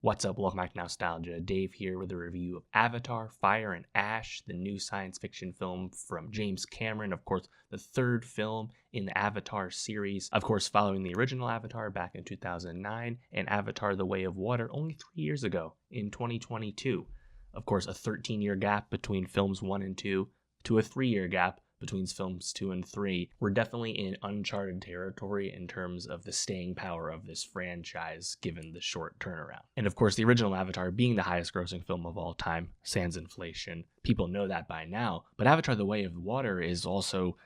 What's up? Welcome back to Nowstalgia. Dave here with a review of Avatar, Fire and Ash, the new science fiction film from James Cameron. Of course, the third film in the Avatar series. Of course, following the original Avatar back in 2009 and Avatar The Way of Water only 3 years ago in 2022. Of course, a 13-year gap between films 1 and 2 to a 3-year gap between films 2 and 3. We're definitely in uncharted territory in terms of the staying power of this franchise given the short turnaround. And of course, the original Avatar being the highest grossing film of all time, sans inflation. People know that by now, but Avatar The Way of Water is also,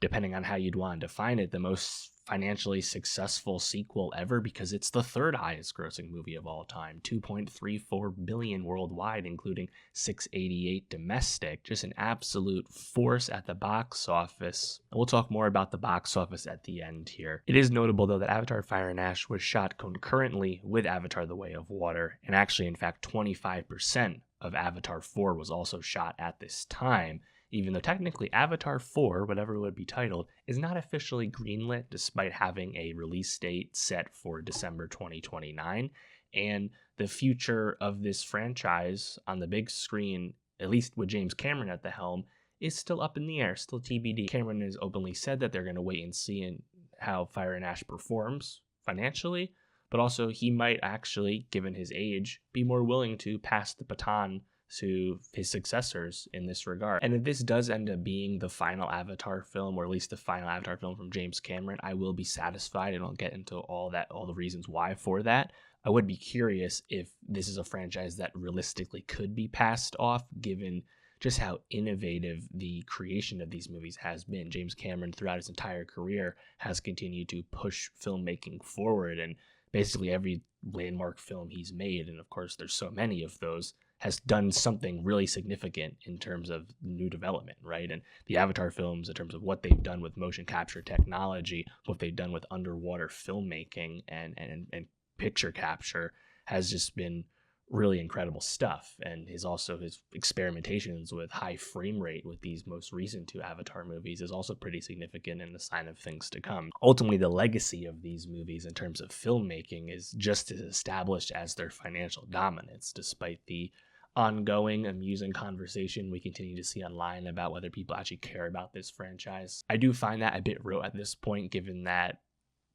depending on how you'd want to define it, the most financially successful sequel ever because it's the third highest grossing movie of all time, $2.34 billion worldwide, including $688 domestic. Just an absolute force at the box office. And we'll talk more about the box office at the end here. It is notable though that Avatar Fire and Ash was shot concurrently with Avatar The Way of Water, and actually in fact 25% of Avatar 4 was also shot at this time, even though technically Avatar 4, whatever it would be titled, is not officially greenlit despite having a release date set for December 2029. And the future of this franchise on the big screen, at least with James Cameron at the helm, is still up in the air, still TBD. Cameron has openly said that they're going to wait and see how Fire and Ash performs financially, but also he might actually, given his age, be more willing to pass the baton to his successors in this regard. And if this does end up being the final Avatar film, or at least the final Avatar film from James Cameron, I will be satisfied, and I'll get into all the reasons why for that. I would be curious if this is a franchise that realistically could be passed off, given just how innovative the creation of these movies has been. James Cameron, throughout his entire career, has continued to push filmmaking forward, and basically every landmark film he's made, and of course there's so many of those, has done something really significant in terms of new development, right? And the Avatar films, in terms of what they've done with motion capture technology, what they've done with underwater filmmaking and picture capture, has just been really incredible stuff. And his experimentations with high frame rate with these most recent two Avatar movies is also pretty significant and a sign of things to come. Ultimately, the legacy of these movies in terms of filmmaking is just as established as their financial dominance, despite the ongoing amusing conversation we continue to see online about whether people actually care about this franchise. I do find that a bit rote at this point, given that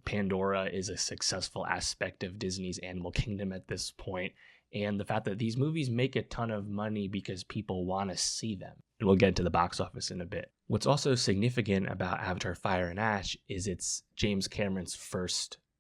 Pandora is a successful aspect of Disney's Animal Kingdom at this point, and the fact that these movies make a ton of money because people want to see them. And we'll get into the box office in a bit. What's also significant about Avatar Fire and Ash is it's James Cameron's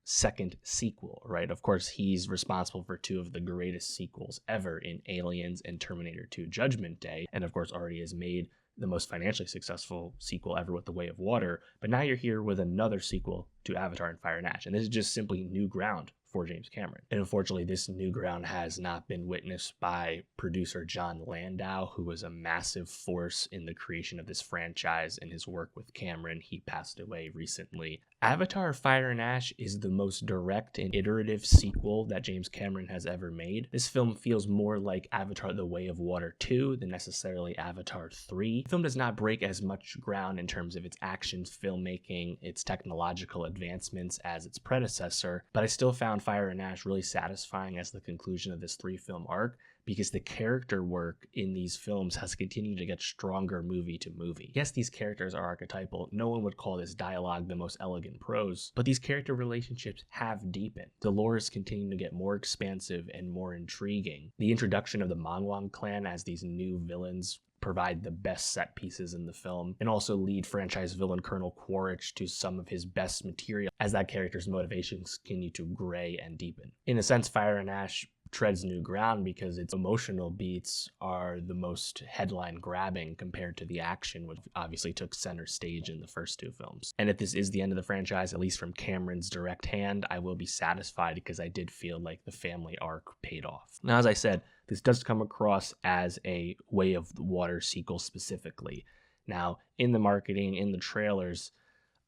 second sequel, right? Of course, he's responsible for two of the greatest sequels ever in Aliens and Terminator 2 Judgment Day, and of course already has made the most financially successful sequel ever with The Way of Water. But now you're here with another sequel to Avatar and Fire and Ash, and this is just simply new ground for James Cameron. And unfortunately, this new ground has not been witnessed by producer John Landau, who was a massive force in the creation of this franchise and his work with Cameron. He passed away recently. Avatar Fire and Ash is the most direct and iterative sequel that James Cameron has ever made. This film feels more like Avatar The Way of Water 2 than necessarily Avatar 3. The film does not break as much ground in terms of its action filmmaking, its technological advancements as its predecessor, but I still found Fire and Ash really satisfying as the conclusion of this 3-film arc, because the character work in these films has continued to get stronger movie to movie. Yes, these characters are archetypal. No one would call this dialogue the most elegant prose, but these character relationships have deepened. The lore is continuing to get more expansive and more intriguing. The introduction of the Mangwang clan as these new villains provide the best set pieces in the film, and also lead franchise villain Colonel Quaritch to some of his best material as that character's motivations continue to gray and deepen. In a sense, Fire and Ash treads new ground because its emotional beats are the most headline grabbing compared to the action, which obviously took center stage in the first two films. And if this is the end of the franchise, at least from Cameron's direct hand, I will be satisfied because I did feel like the family arc paid off. Now, as I said, this does come across as a Way of the Water sequel specifically. Now, in the marketing, in the trailers,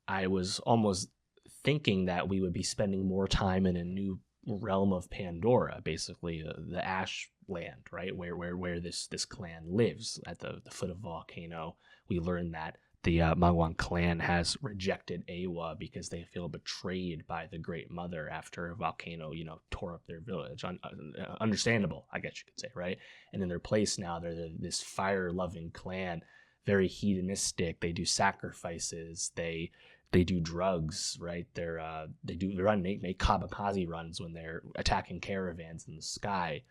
I was almost thinking that we would be spending more time in a new realm of Pandora, basically the Ash land, right, where this clan lives at the foot of a volcano. We learn that the Mangwan clan has rejected Awa because they feel betrayed by the Great Mother after a volcano, tore up their village. Understandable, I guess you could say, right? And in their place now, they're this fire-loving clan, very hedonistic. They do sacrifices. They do drugs, right? They make kamikaze runs when they're attacking caravans in the sky.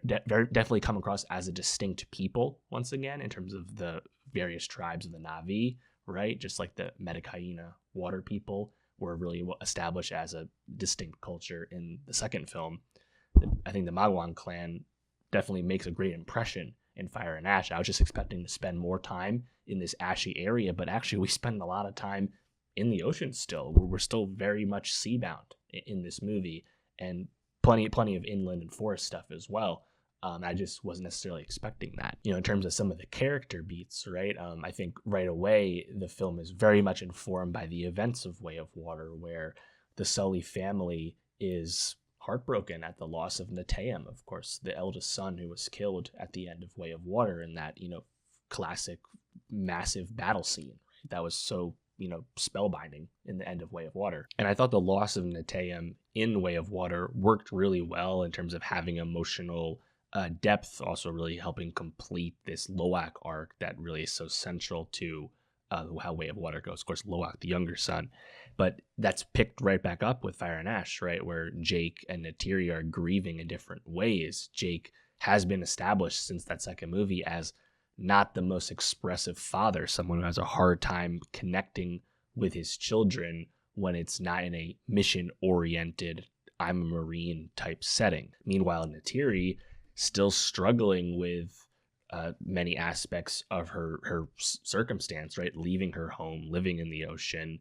Definitely come across as a distinct people once again in terms of the various tribes of the Na'vi, right? Just like the Metakaina water people were really established as a distinct culture in the second film. I think the Magwan clan definitely makes a great impression in Fire and Ash. I was just expecting to spend more time in this ashy area, but actually we spend a lot of time in the ocean still. We're still very much seabound in this movie, and plenty of inland and forest stuff as well. I just wasn't necessarily expecting that. In terms of some of the character beats, right? I think right away the film is very much informed by the events of Way of Water, where the Sully family is heartbroken at the loss of Neteyam, of course, the eldest son who was killed at the end of Way of Water in that, classic massive battle scene. Right? That was so spellbinding in the end of Way of Water. And I thought the loss of Neteyam in Way of Water worked really well in terms of having emotional depth, also really helping complete this Loak arc that really is so central to how Way of Water goes. Of course, Loak, the younger son, but that's picked right back up with Fire and Ash, right, where Jake and Neytiri are grieving in different ways. Jake has been established since that second movie as not the most expressive father, someone who has a hard time connecting with his children when it's not in a mission-oriented, I'm a Marine type setting. Meanwhile, Neytiri still struggling with many aspects of her circumstance, right? Leaving her home, living in the ocean,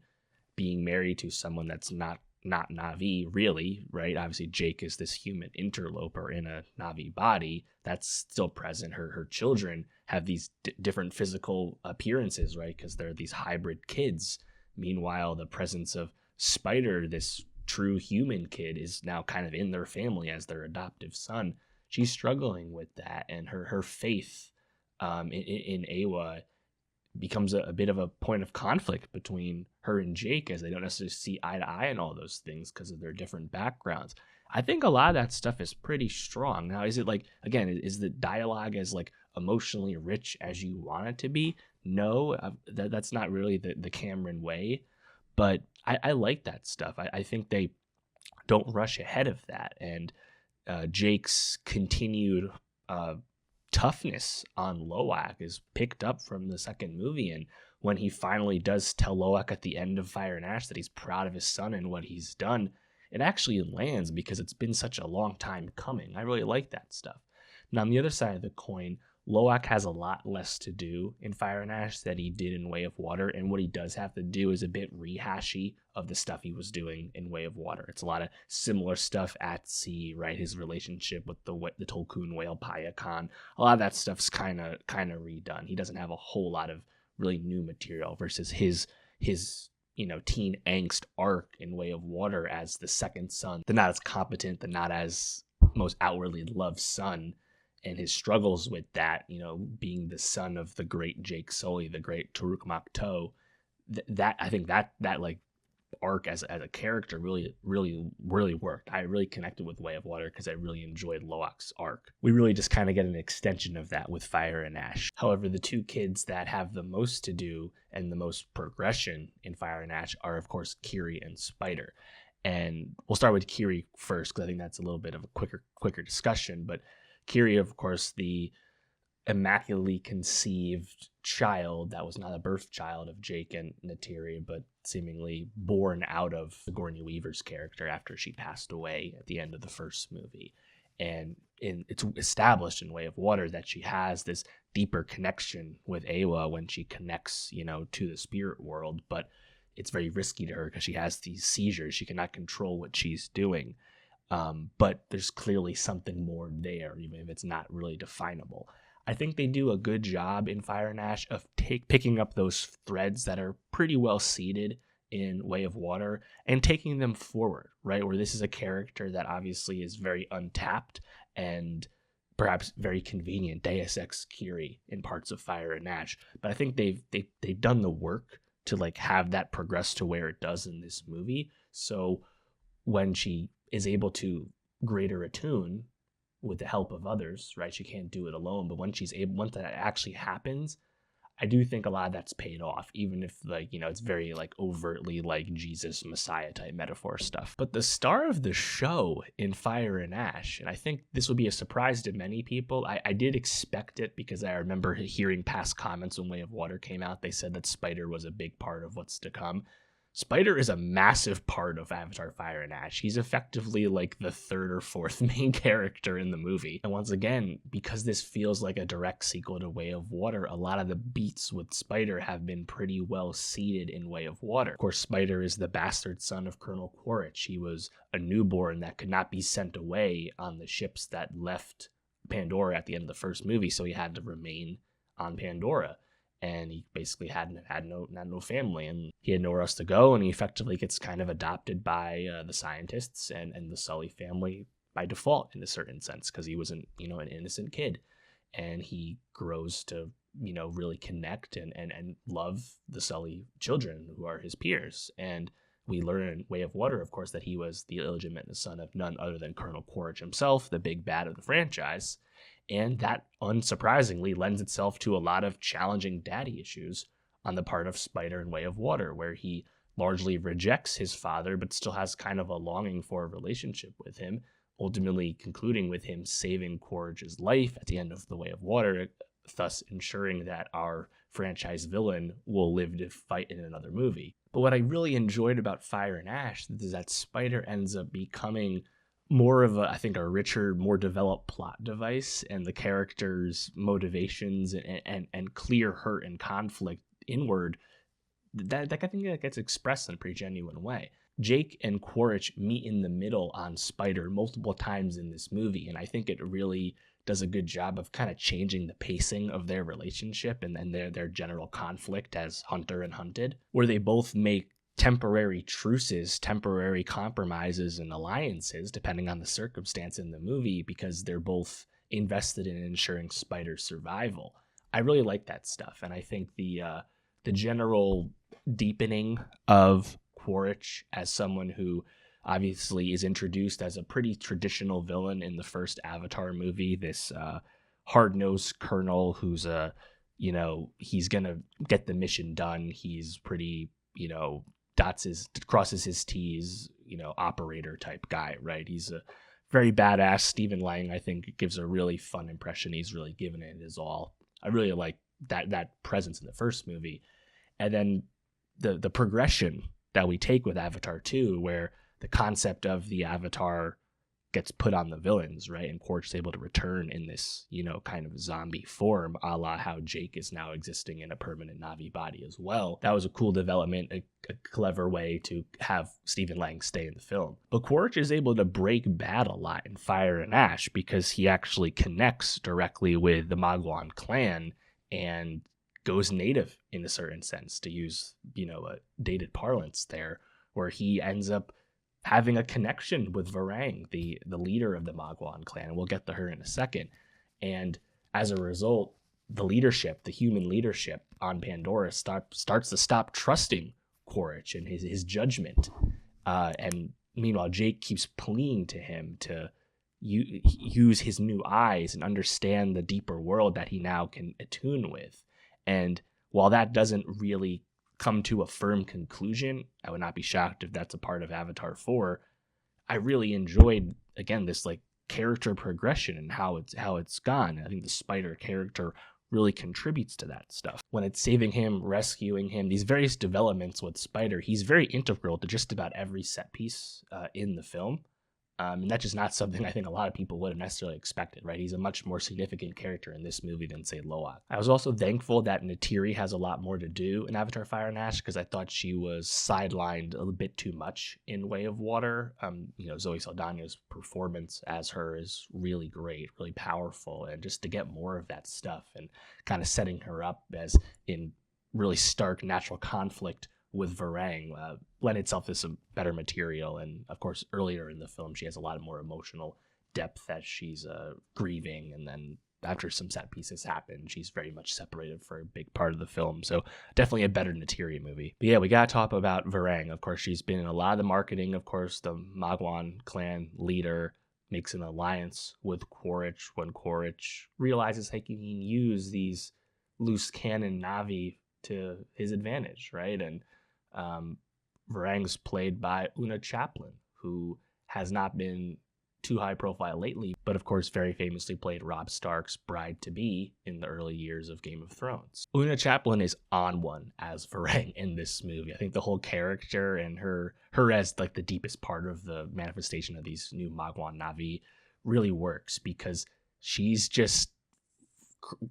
being married to someone that's not Na'vi, really, right? Obviously, Jake is this human interloper in a Na'vi body that's still present. Her children have these different physical appearances, right? Because they're these hybrid kids. Meanwhile, the presence of Spider, this true human kid, is now kind of in their family as their adoptive son. She's struggling with that, and her faith in Awa becomes a bit of a point of conflict between her and Jake, as they don't necessarily see eye to eye in all those things because of their different backgrounds. I think a lot of that stuff is pretty strong. Now, is it like, again, is the dialogue as like emotionally rich as you want it to be? No, that's not really the Cameron way, but I like that stuff. I think they don't rush ahead of that, and Jake's continued toughness on Loak is picked up from the second movie. And when he finally does tell Loak at the end of Fire and Ash that he's proud of his son and what he's done, it actually lands because it's been such a long time coming. I really like that stuff. Now, on the other side of the coin, Loak has a lot less to do in Fire and Ash than he did in Way of Water, and what he does have to do is a bit rehashy of the stuff he was doing in Way of Water. It's a lot of similar stuff at sea, right? His relationship with the Tolkun whale Paya Khan. A lot of that stuff's kind of redone. He doesn't have a whole lot of really new material versus his teen angst arc in Way of Water as the second son, the not as competent, the not as most outwardly loved son. And his struggles with that, being the son of the great Jake Sully, the great Turuk Makto, that I think that like arc as a character really worked. I really connected with Way of Water because I really enjoyed Loak's arc. We really just kind of get an extension of that with Fire and Ash. However, the two kids that have the most to do and the most progression in Fire and Ash are, of course, Kiri and Spider. And we'll start with Kiri first because I think that's a little bit of a quicker discussion, but Kiri, of course, the immaculately conceived child that was not a birth child of Jake and Neytiri, but seemingly born out of Sigourney Weaver's character after she passed away at the end of the first movie. And it's established in Way of Water that she has this deeper connection with Awa when she connects, to the spirit world, but it's very risky to her because she has these seizures. She cannot control what she's doing. But there's clearly something more there, even if it's not really definable. I think they do a good job in Fire and Ash of picking up those threads that are pretty well seated in Way of Water and taking them forward, right? Where this is a character that obviously is very untapped and perhaps very convenient Deus Ex Kyrie in parts of Fire and Ash. But I think they've done the work to like have that progress to where it does in this movie. So when she is able to greater attune with the help of others, right? She can't do it alone, but once that actually happens, I do think a lot of that's paid off, even if like, it's very like overtly like Jesus Messiah type metaphor stuff. But the star of the show in Fire and Ash, and I think this will be a surprise to many people. I did expect it because I remember hearing past comments when Way of Water came out. They said that Spider was a big part of what's to come. Spider is a massive part of Avatar Fire and Ash. He's effectively like the third or fourth main character in the movie. And once again, because this feels like a direct sequel to Way of Water, a lot of the beats with Spider have been pretty well seated in Way of Water. Of course, Spider is the bastard son of Colonel Quaritch. He was a newborn that could not be sent away on the ships that left Pandora at the end of the first movie, so he had to remain on Pandora. And he basically had no family, and he had nowhere else to go, and he effectively gets kind of adopted by the scientists and the Sully family by default in a certain sense, because he was an innocent kid, and he grows to really connect and love the Sully children who are his peers. And we learn in Way of Water, of course, that he was the illegitimate son of none other than Colonel Quaritch himself, the big bad of the franchise. And that, unsurprisingly, lends itself to a lot of challenging daddy issues on the part of Spider in Way of Water, where he largely rejects his father, but still has kind of a longing for a relationship with him, ultimately concluding with him saving Quaritch's life at the end of The Way of Water, thus ensuring that our franchise villain will live to fight in another movie. But what I really enjoyed about Fire and Ash is that Spider ends up becoming more of I think a richer, more developed plot device, and the characters' motivations and clear hurt and conflict inward, that I think that gets expressed in a pretty genuine way. Jake and Quaritch meet in the middle on Spider multiple times in this movie, and I think it really does a good job of kind of changing the pacing of their relationship and their general conflict as hunter and hunted, where they both make temporary truces, temporary compromises and alliances, depending on the circumstance in the movie, because they're both invested in ensuring Spider's survival. I really like that stuff, and I think the general deepening of Quaritch as someone who obviously is introduced as a pretty traditional villain in the first Avatar movie, this hard-nosed colonel who's he's gonna get the mission done. He's pretty, crosses his T's, operator type guy, right? He's a very badass. Stephen Lang, I think, gives a really fun impression. He's really given it his all. I really like that presence in the first movie. And then the progression that we take with Avatar 2, where the concept of the Avatar gets put on the villains, right? And Quaritch is able to return in this, kind of zombie form, a la how Jake is now existing in a permanent Na'vi body as well. That was a cool development, a clever way to have Stephen Lang stay in the film. But Quaritch is able to break bad a lot in Fire and Ash because he actually connects directly with the Magwan clan and goes native in a certain sense, to use, a dated parlance there, where he ends up having a connection with Varang, the leader of the Magwan clan, and we'll get to her in a second. And as a result, the human leadership on Pandora starts to stop trusting Quaritch and his judgment. And meanwhile, Jake keeps pleading to him to use his new eyes and understand the deeper world that he now can attune with. And while that doesn't really come to a firm conclusion, I would not be shocked if that's a part of Avatar 4. I really enjoyed, again, this like character progression and how it's gone. I think the Spider character really contributes to that stuff. When it's saving him, rescuing him, these various developments with Spider, he's very integral to just about every set piece in the film. And that's just not something I think a lot of people would have necessarily expected, right? He's a much more significant character in this movie than, say, Loak. I was also thankful that Neytiri has a lot more to do in Avatar Fire and Ash, because I thought she was sidelined a little bit too much in Way of Water. Zoe Saldana's performance as her is really great, really powerful, and just to get more of that stuff and kind of setting her up as in really stark natural conflict with Varang lend itself to some better material. And of course, earlier in the film, she has a lot more emotional depth as she's grieving, and then after some set pieces happen, she's very much separated for a big part of the film. So definitely a better Natiri movie. But yeah, we gotta talk about Varang. Of course, she's been in a lot of the marketing. Of course, the Magwan clan leader makes an alliance with Quaritch when Quaritch realizes he can use these loose cannon Navi to his advantage, right? And Varang's played by Una Chaplin, who has not been too high profile lately, but of course very famously played Robb Stark's bride-to-be in the early years of Game of Thrones. Una Chaplin is on one as Varang in this movie. I think the whole character and her as like the deepest part of the manifestation of these new Magwan Navi really works, because she's just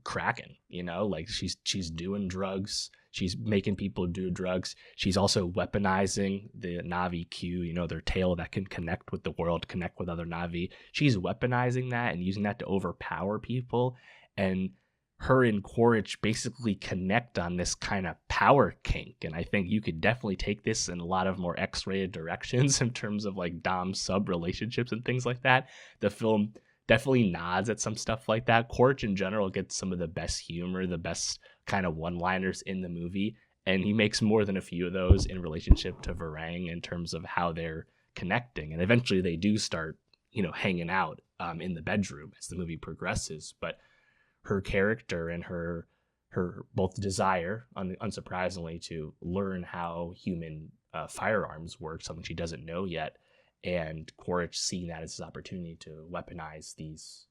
cracking, like she's doing drugs. She's making people do drugs. She's also weaponizing the Navi Q, their tail that can connect with the world, connect with other Navi. She's weaponizing that and using that to overpower people. And her and Quaritch basically connect on this kind of power kink. And I think you could definitely take this in a lot of more X-rated directions in terms of like Dom-sub relationships and things like that. The film definitely nods at some stuff like that. Quaritch in general gets some of the best humor, the best kind of one-liners in the movie, and he makes more than a few of those in relationship to Varang in terms of how they're connecting. And eventually they do start, hanging out in the bedroom as the movie progresses. But her character and her both desire, unsurprisingly, to learn how human firearms work, something she doesn't know yet, and Quaritch seeing that as his opportunity to weaponize these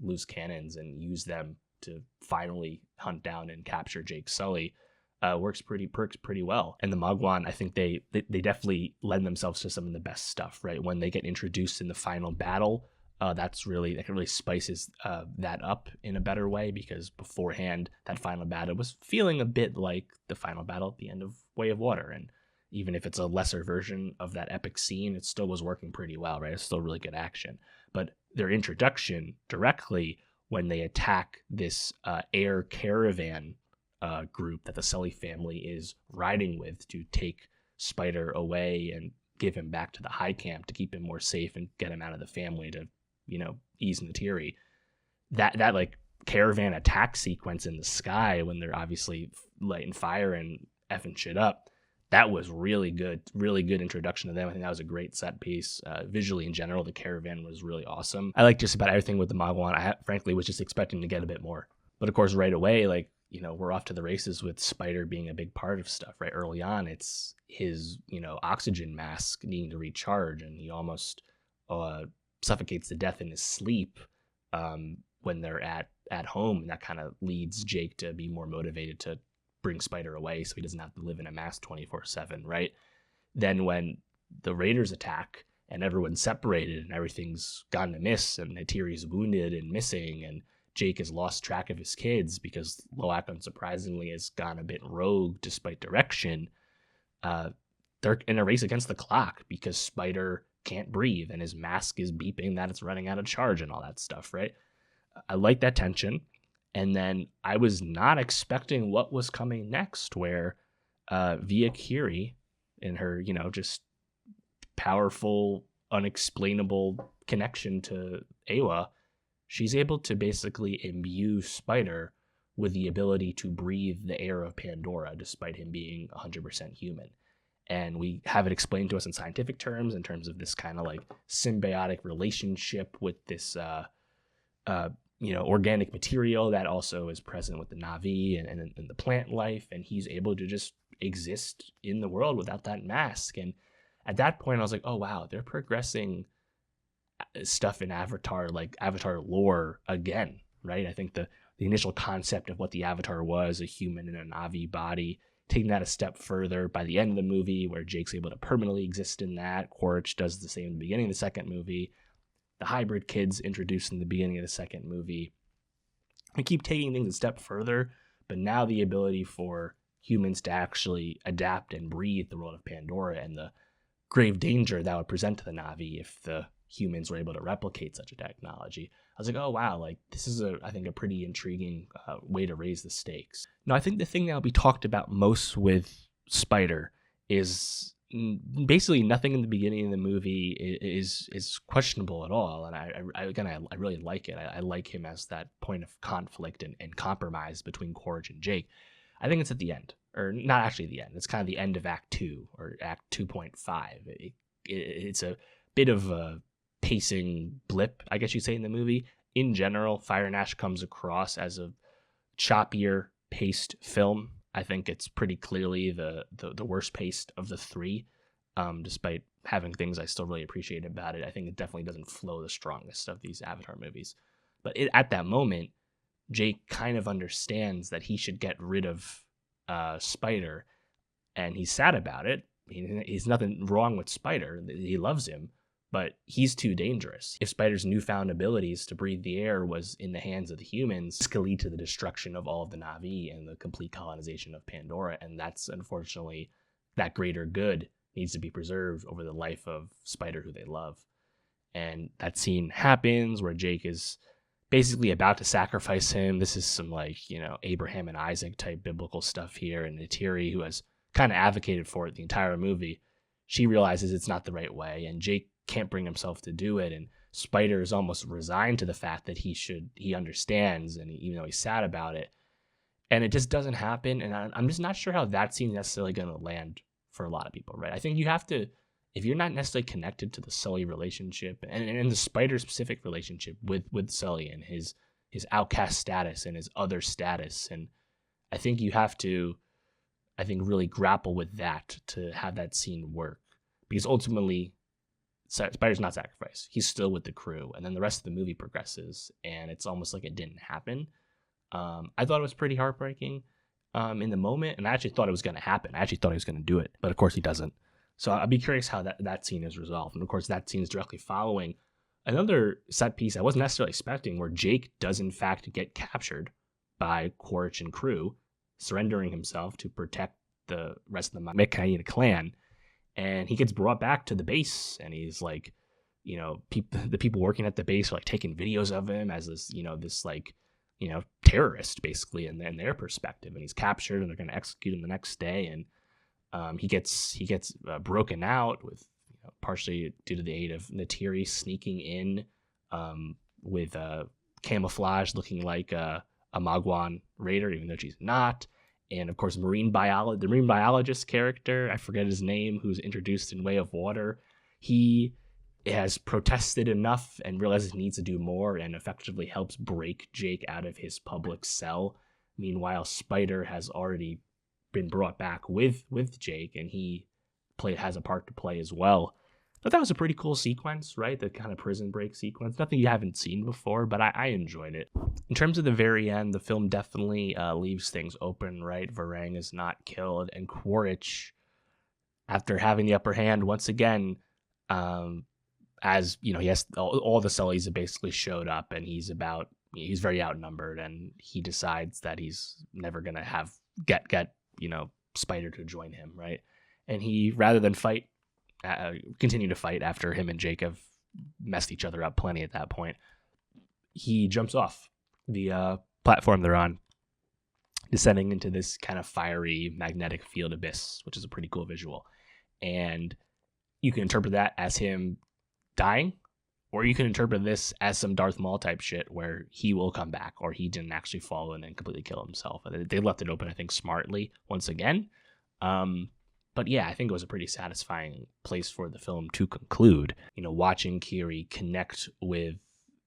loose cannons and use them to finally hunt down and capture Jake Sully, works pretty well. And the Magwan, I think they definitely lend themselves to some of the best stuff, right? When they get introduced in the final battle, that really spices that up in a better way, because beforehand that final battle was feeling a bit like the final battle at the end of Way of Water. And even if it's a lesser version of that epic scene, it still was working pretty well, right? It's still really good action. But their introduction directly when they attack this air caravan group that the Sully family is riding with to take Spider away and give him back to the high camp to keep him more safe and get him out of the family to, ease Natiri. That like caravan attack sequence in the sky when they're obviously lighting fire and effing shit up, that was really good introduction to them. I think that was a great set piece. Visually in general, the caravan was really awesome. I like just about everything with the Magwan. I frankly was just expecting to get a bit more. But of course, right away, we're off to the races with Spider being a big part of stuff, right? Early on, it's his, oxygen mask needing to recharge, and he almost suffocates to death in his sleep when they're at home. And that kind of leads Jake to be more motivated to bring Spider away so he doesn't have to live in a mask 24/7, right? Then when the Raiders attack and everyone's separated and everything's gone to miss and Natiri's wounded and missing and Jake has lost track of his kids because Loak, unsurprisingly, has gone a bit rogue despite direction, they're in a race against the clock because Spider can't breathe and his mask is beeping that it's running out of charge and all that stuff, right? I like that tension. And then I was not expecting what was coming next, where Via Kiri, in her, just powerful, unexplainable connection to Awa, she's able to basically imbue Spider with the ability to breathe the air of Pandora, despite him being 100% human. And we have it explained to us in scientific terms, in terms of this kind of like symbiotic relationship with this organic material that also is present with the Navi and the plant life, and he's able to just exist in the world without that mask. And at that point, I was like, oh wow, they're progressing stuff in Avatar, like Avatar lore again, right? I think the initial concept of what the Avatar was, a human in a Navi body, taking that a step further by the end of the movie, where Jake's able to permanently exist in that. Quaritch does the same in the beginning of the second movie. The hybrid kids introduced in the beginning of the second movie. We keep taking things a step further, but now the ability for humans to actually adapt and breathe the world of Pandora and the grave danger that would present to the Navi if the humans were able to replicate such a technology. I was like, oh wow, like this is I think a pretty intriguing way to raise the stakes. Now, I think the thing that will be talked about most with Spider is basically nothing in the beginning of the movie is questionable at all, and I really like it. I like him as that point of conflict and compromise between Quaritch and Jake. I think it's at the end, or not actually the end. It's kind of the end of Act 2 or Act 2.5. It's a bit of a pacing blip, I guess you'd say, in the movie. In general, Fire and Ash comes across as a choppier paced film. I think it's pretty clearly the worst paced of the three, despite having things I still really appreciate about it. I think it definitely doesn't flow the strongest of these Avatar movies. But at that moment, Jake kind of understands that he should get rid of Spider, and he's sad about it. He's nothing wrong with Spider. He loves him, but he's too dangerous. If Spider's newfound abilities to breathe the air was in the hands of the humans, this could lead to the destruction of all of the Na'vi and the complete colonization of Pandora, and that's unfortunately, that greater good needs to be preserved over the life of Spider, who they love. And that scene happens where Jake is basically about to sacrifice him. This is some Abraham and Isaac type biblical stuff here, and Neytiri, who has kind of advocated for it the entire movie, she realizes it's not the right way, and Jake can't bring himself to do it, and Spider is almost resigned to the fact that he understands, and even though he's sad about it, and it just doesn't happen. And I'm just not sure how that scene's necessarily going to land for a lot of people, right? I think you have to, if you're not necessarily connected to the Sully relationship and the Spider specific relationship with Sully and his outcast status and his other status, and I think you have to, really grapple with that to have that scene work, because ultimately Spider's not sacrificed. He's still with the crew, and then the rest of the movie progresses, and it's almost like it didn't happen. I thought it was pretty heartbreaking in the moment, and I actually thought it was going to happen. I actually thought he was going to do it, but of course he doesn't. So I'll be curious how that scene is resolved. And of course, that scene is directly following another set piece I wasn't necessarily expecting, where Jake does in fact get captured by Quaritch and crew, surrendering himself to protect the rest of the Metkayina clan. And he gets brought back to the base, and he's like, the people working at the base are like taking videos of him as this, terrorist basically in their perspective. And he's captured, and they're going to execute him the next day. And he gets broken out with, partially due to the aid of Neytiri sneaking in with camouflage, looking like a Magwan raider, even though she's not. And of course, the marine biologist character, I forget his name, who's introduced in Way of Water, he has protested enough and realizes he needs to do more, and effectively helps break Jake out of his public cell. Meanwhile, Spider has already been brought back with Jake, and he has a part to play as well. But that was a pretty cool sequence, right? The kind of prison break sequence. Nothing you haven't seen before, but I enjoyed it. In terms of the very end, the film definitely leaves things open, right? Varang is not killed, and Quaritch, after having the upper hand once again, as he has all the Sullys have basically showed up, and he's very outnumbered, and he decides that he's never gonna get Spider to join him, right? And he, rather than continue to fight after him and Jake have messed each other up plenty at that point, he jumps off the platform they're on, descending into this kind of fiery magnetic field abyss, which is a pretty cool visual. And you can interpret that as him dying, or you can interpret this as some Darth Maul type shit where he will come back, or he didn't actually fall and then completely kill himself. They left it open, I think, smartly once again. But yeah, I think it was a pretty satisfying place for the film to conclude. Watching Kiri connect with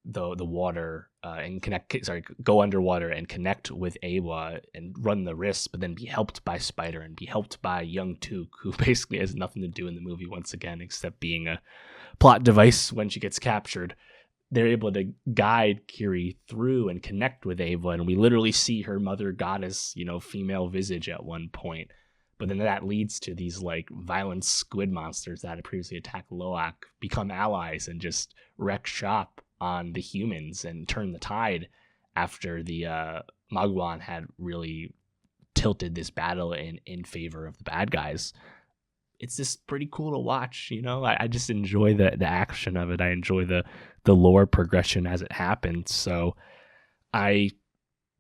the water and go underwater and connect with Awa and run the risk, but then be helped by Spider and be helped by young Took, who basically has nothing to do in the movie once again, except being a plot device when she gets captured. They're able to guide Kiri through and connect with Awa, and we literally see her mother goddess, female visage at one point. But then that leads to these violent squid monsters that had previously attacked Loak become allies and just wreck shop on the humans and turn the tide after the Magwan had really tilted this battle in favor of the bad guys. It's just pretty cool to watch, I just enjoy the action of it. I enjoy the lore progression as it happens. So I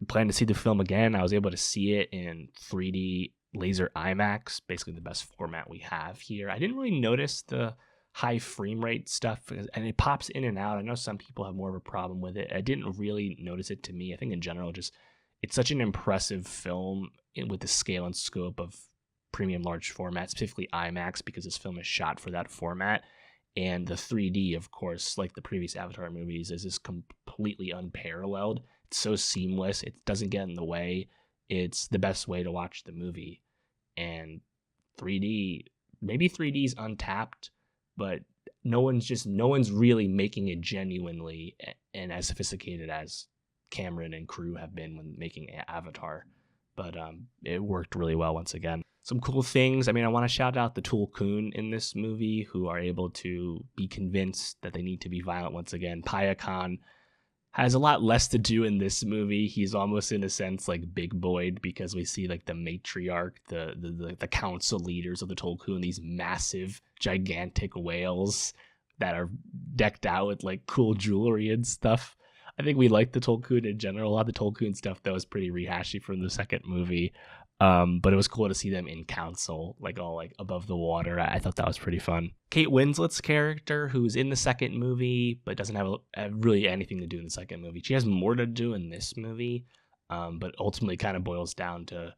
plan to see the film again. I was able to see it in 3D laser IMAX, basically the best format we have here. I didn't really notice the high frame rate stuff, and it pops in and out. I know some people have more of a problem with it. I didn't really notice it to me. I think in general, just it's such an impressive film with the scale and scope of premium large format, specifically IMAX, because this film is shot for that format. And the 3D, of course, like the previous Avatar movies, is just completely unparalleled. It's so seamless. It doesn't get in the way. It's the best way to watch the movie. And 3D, maybe 3D is untapped, but no one's really making it genuinely and as sophisticated as Cameron and crew have been when making Avatar. But it worked really well once again. Some cool things. I mean, I want to shout out the Tulkun in this movie, who are able to be convinced that they need to be violent once again. Paya Khan has a lot less to do in this movie. He's almost, in a sense, like big boyed, because we see like the matriarch, the council leaders of the Tulkun, these massive, gigantic whales that are decked out with like cool jewelry and stuff. I think we like the Tulkun in general. A lot of the Tulkun stuff that was pretty rehashy from the second movie. But it was cool to see them in council, like all like above the water. I thought that was pretty fun. Kate Winslet's character, who's in the second movie, but doesn't have really anything to do in the second movie. She has more to do in this movie, but ultimately kind of boils down to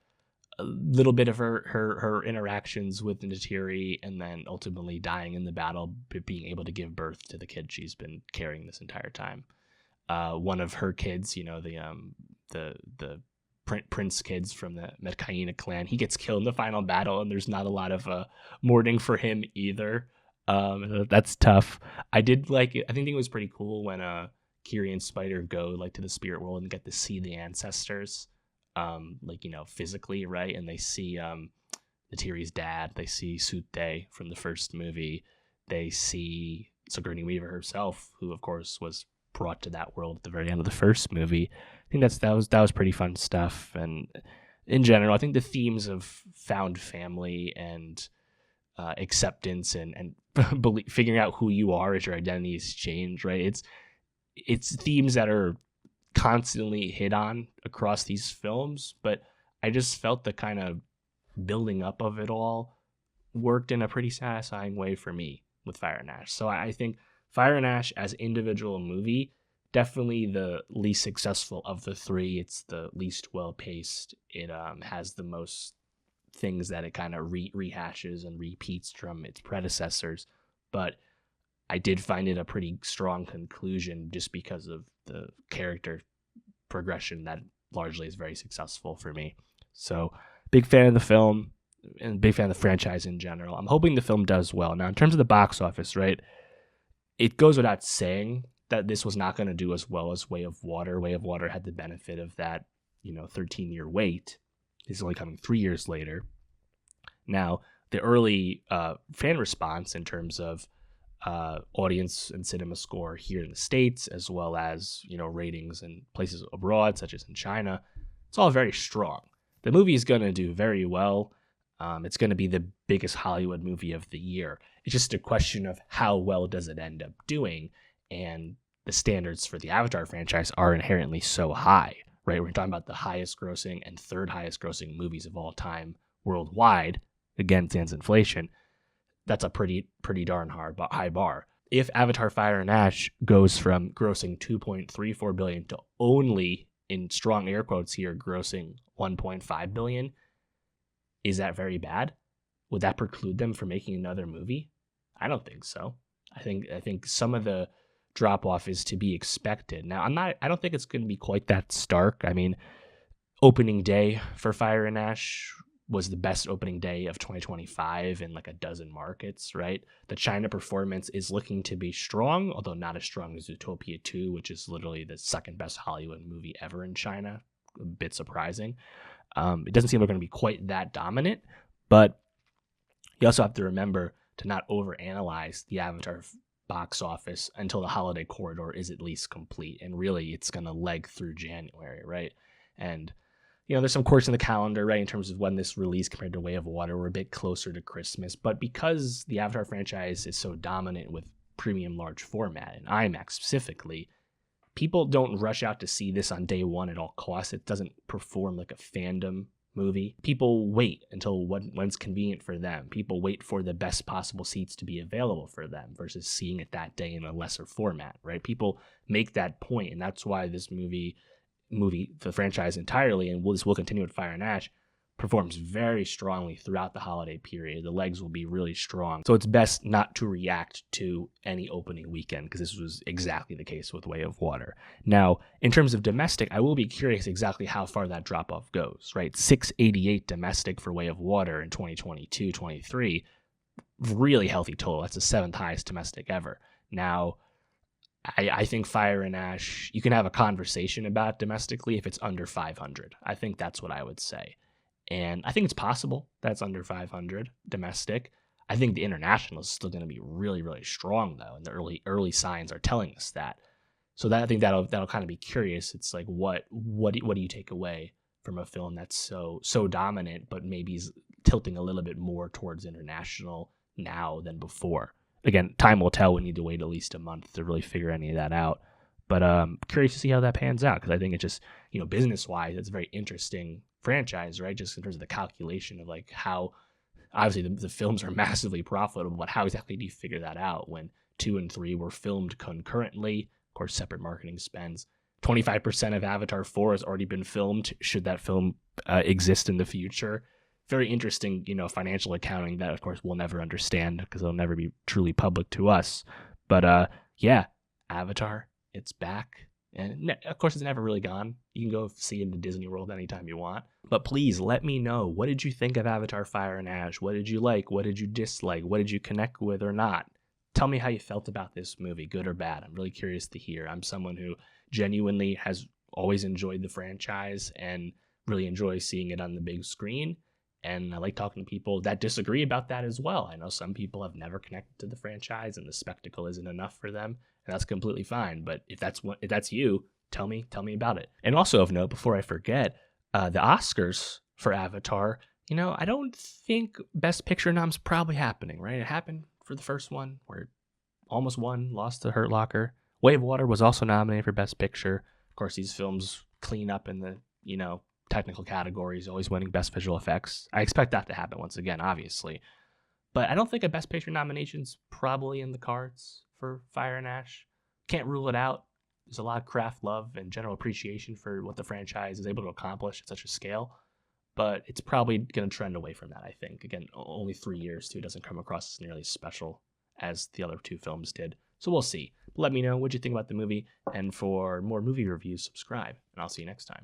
a little bit of her interactions with Neytiri, and then ultimately dying in the battle, but being able to give birth to the kid she's been carrying this entire time. One of her kids, the Prince kids from the Medcaina clan, he gets killed in the final battle, and there's not a lot of mourning for him either. That's tough. I did like it. I think it was pretty cool when Kiri and Spider go like to the spirit world and get to see the ancestors, physically, right? And they see Neytiri's dad. They see Sute from the first movie. They see Sigourney Weaver herself, who of course was brought to that world at the very end of the first movie. I think that was pretty fun stuff. And in general, I think the themes of found family and acceptance and figuring out who you are as your identity is changed, right? It's themes that are constantly hit on across these films, but I just felt the kind of building up of it all worked in a pretty satisfying way for me with Fire and Ash. So I think Fire and Ash as individual movie, definitely the least successful of the three. It's the least well-paced. It has the most things that it kind of rehashes and repeats from its predecessors. But I did find it a pretty strong conclusion just because of the character progression that largely is very successful for me. So big fan of the film and big fan of the franchise in general. I'm hoping the film does well. Now, in terms of the box office, right, it goes without saying that this was not going to do as well as Way of Water. Way of Water had the benefit of that, 13-year wait. It's only coming 3 years later. Now, the early fan response in terms of audience and cinema score here in the States, as well as, ratings in places abroad, such as in China, it's all very strong. The movie is going to do very well. It's going to be the biggest Hollywood movie of the year. It's just a question of how well does it end up doing, and the standards for the Avatar franchise are inherently so high, right? We're talking about the highest grossing and third highest grossing movies of all time worldwide. Again, sans inflation. That's a pretty darn high bar. If Avatar Fire and Ash goes from grossing $2.34 billion to only, in strong air quotes here, grossing $1.5 billion, is that very bad? Would that preclude them from making another movie? I don't think so. I think some of the drop off is to be expected. Now, I don't think it's going to be quite that stark. I mean, opening day for Fire and Ash was the best opening day of 2025 in like a dozen markets, right? The China performance is looking to be strong, although not as strong as Zootopia 2, which is literally the second best Hollywood movie ever in China. A bit surprising. It doesn't seem like going to be quite that dominant, but you also have to remember to not overanalyze the Avatar box office until the holiday corridor is at least complete. And really, it's going to leg through January, right? And there's some quirks in the calendar, right, in terms of when this release compared to Way of Water. We're a bit closer to Christmas. But because the Avatar franchise is so dominant with premium large format and IMAX specifically, people don't rush out to see this on day one at all costs. It doesn't perform like a fandom movie, people wait until when's convenient for them. People wait for the best possible seats to be available for them versus seeing it that day in a lesser format, right? People make that point, and that's why this movie, the franchise entirely, and this will continue with Fire and Ash, performs very strongly throughout the holiday period. The legs will be really strong. So it's best not to react to any opening weekend because this was exactly the case with Way of Water. Now, in terms of domestic, I will be curious exactly how far that drop off goes, right? 688 domestic for Way of Water in 2022-23, really healthy total. That's the seventh highest domestic ever. Now, I think Fire and Ash, you can have a conversation about domestically if it's under 500. I think that's what I would say. And I think it's possible that's under 500 domestic. I think the international is still going to be really, really strong though, and the early signs are telling us that. So that I think that'll kind of be curious. It's like what do you take away from a film that's so dominant, but maybe is tilting a little bit more towards international now than before. Again, time will tell. We need to wait at least a month to really figure any of that out. But curious to see how that pans out because I think it just, business wise, it's a very interesting franchise, right? Just in terms of the calculation of like how obviously the films are massively profitable, but how exactly do you figure that out when 2 and 3 were filmed concurrently? Of course, separate marketing spends. 25% of Avatar 4 has already been filmed. Should that film exist in the future? Very interesting, financial accounting that, of course, we'll never understand because it'll never be truly public to us. But yeah, Avatar, it's back. And of course, it's never really gone. You can go see it in the Disney World anytime you want. But please let me know. What did you think of Avatar Fire and Ash? What did you like? What did you dislike? What did you connect with or not? Tell me how you felt about this movie, good or bad. I'm really curious to hear. I'm someone who genuinely has always enjoyed the franchise and really enjoys seeing it on the big screen. And I like talking to people that disagree about that as well. I know some people have never connected to the franchise and the spectacle isn't enough for them, and that's completely fine. But if that's you, tell me about it. And also of note, before I forget, the Oscars for Avatar, I don't think Best Picture nom's probably happening, right? It happened for the first one where it almost won, lost to Hurt Locker. Way of Water was also nominated for Best Picture. Of course, these films clean up in the, technical categories, always winning Best Visual Effects. I expect that to happen once again, obviously. But I don't think a Best Picture nomination's probably in the cards for Fire and Ash. Can't rule it out. There's a lot of craft love and general appreciation for what the franchise is able to accomplish at such a scale. But it's probably going to trend away from that, I think. Again, only 3 years, too. It doesn't come across as nearly special as the other two films did. So we'll see. Let me know what you think about the movie. And for more movie reviews, subscribe. And I'll see you next time.